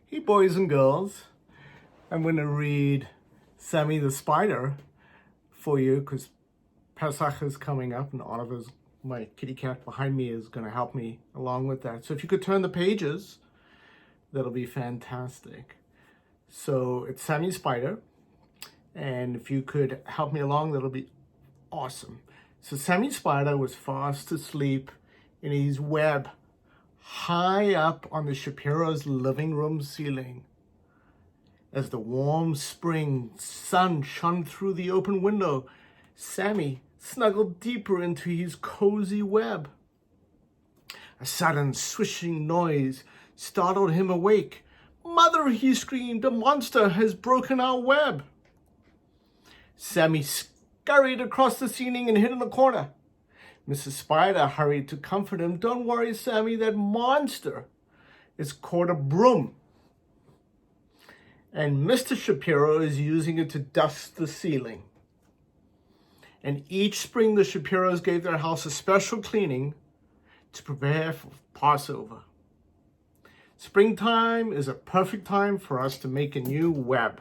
Hey, boys and girls. I'm going to read Sammy the Spider for you because Pesach is coming up and Oliver's, my kitty cat behind me, is going to help me along with that. So if you could turn the pages, that'll be fantastic. So it's Sammy Spider, and if you could help me along, that'll be awesome. So Sammy Spider was fast asleep in his web high up on the Shapiro's living room ceiling. As the warm spring sun shone through the open window, Sammy snuggled deeper into his cozy web. A sudden swishing noise startled him awake. "Mother," he screamed, "a monster has broken our web." Sammy scurried across the ceiling and hid in a corner. Mrs. Spider hurried to comfort him. "Don't worry, Sammy, that monster is called a broom. And Mr. Shapiro is using it to dust the ceiling." And each spring, the Shapiros gave their house a special cleaning to prepare for Passover. Springtime is a perfect time for us to make a new web.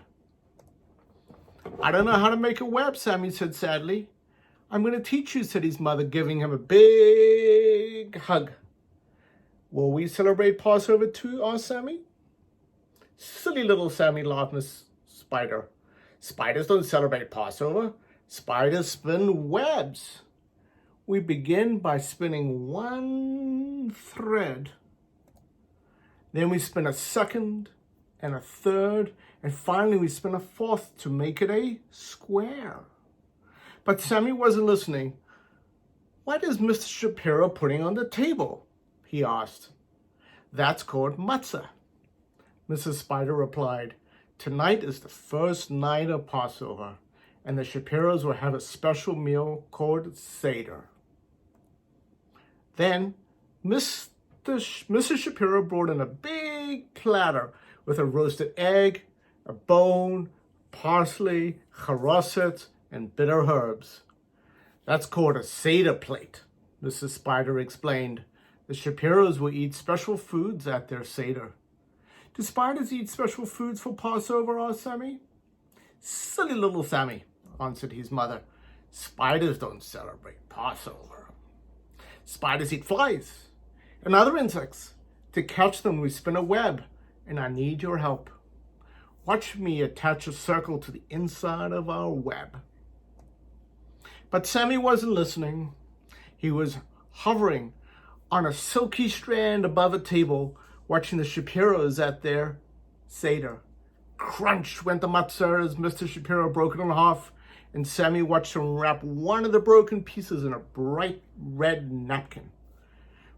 "I don't know how to make a web," Sammy said sadly. "I'm going to teach you," said his mother, giving him a big hug. "Will we celebrate Passover too?" asked Sammy. "Silly little Sammy," laughed Miss Spider. "Spiders don't celebrate Passover. Spiders spin webs. We begin by spinning one thread. Then we spin a second and a third, and finally we spin a fourth to make it a square." But Sammy wasn't listening. "What is Mr. Shapiro putting on the table?" he asked. "That's called matzah," Mrs. Spider replied. "Tonight is the first night of Passover, and the Shapiros will have a special meal called Seder." Then Mrs. Shapiro brought in a big platter with a roasted egg, a bone, parsley, charoset, and bitter herbs. "That's called a Seder plate," Mrs. Spider explained. "The Shapiros will eat special foods at their Seder." "Do spiders eat special foods for Passover?" asked Sammy. "Silly little Sammy," answered his mother. "Spiders don't celebrate Passover. Spiders eat flies and other insects. To catch them, we spin a web, and I need your help. Watch me attach a circle to the inside of our web." But Sammy wasn't listening. He was hovering on a silky strand above a table, watching the Shapiros at their Seder. Crunch went the matzah as Mr. Shapiro broke it in half, and Sammy watched him wrap one of the broken pieces in a bright red napkin.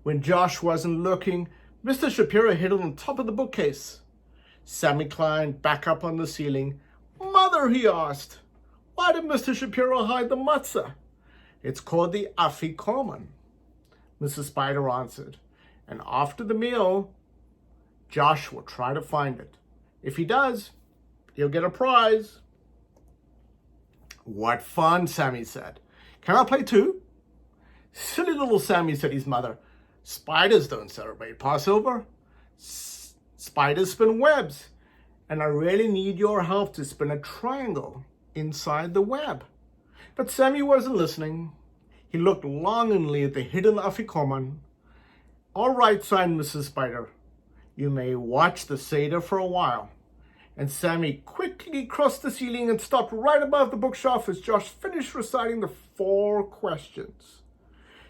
When Josh wasn't looking, Mr. Shapiro hid it on top of the bookcase. Sammy climbed back up on the ceiling. "Mother," he asked, "why did Mr. Shapiro hide the matzah?" "It's called the afikoman," Mrs. Spider answered. "And after the meal, Josh will try to find it. If he does, he'll get a prize." "What fun," Sammy said. "Can I play too?" "Silly little Sammy," said his mother. "Spiders don't celebrate Passover. Spiders spin webs, and I really need your help to spin a triangle inside the web." But Sammy wasn't listening. He looked longingly at the hidden afikoman. "All right," signed Mrs. Spider. "You may watch the Seder for a while." And Sammy quickly crossed the ceiling and stopped right above the bookshelf as Josh finished reciting the 4 questions.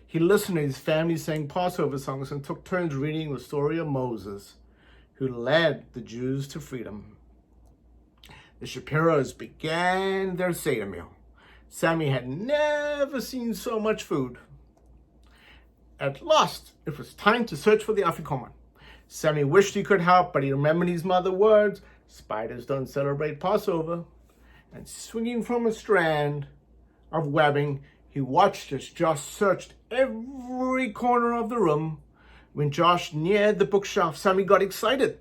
He listened to his family sing Passover songs and took turns reading the story of Moses, who led the Jews to freedom. The Shapiros began their Seder meal. Sammy had never seen so much food. At last, it was time to search for the afikoman. Sammy wished he could help, but he remembered his mother's words, "Spiders don't celebrate Passover." And swinging from a strand of webbing, he watched as Josh searched every corner of the room. When Josh neared the bookshelf, Sammy got excited.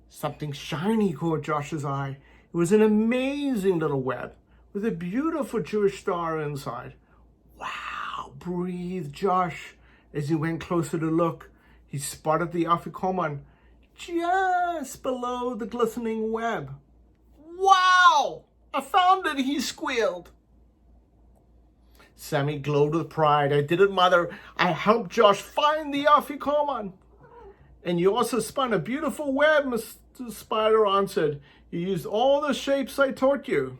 Something shiny caught Josh's eye. It was an amazing little web with a beautiful Jewish star inside. "Wow," breathed Josh as he went closer to look. He spotted the afikoman just below the glistening web. "Wow! I found it," he squealed. Sammy glowed with pride. "I did it, Mother. I helped Josh find the Afikoman." "And you also spun a beautiful web," Mr. Spider answered. "You used all the shapes I taught you."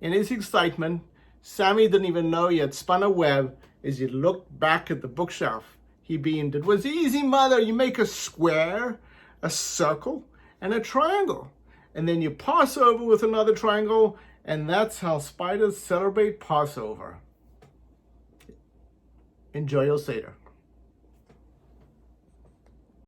In his excitement, Sammy didn't even know he had spun a web as he looked back at the bookshelf. He beamed. "It was easy, Mother. You make a square, a circle, and a triangle. And then you pass over with another triangle, and that's how spiders celebrate Passover." Enjoy your Seder.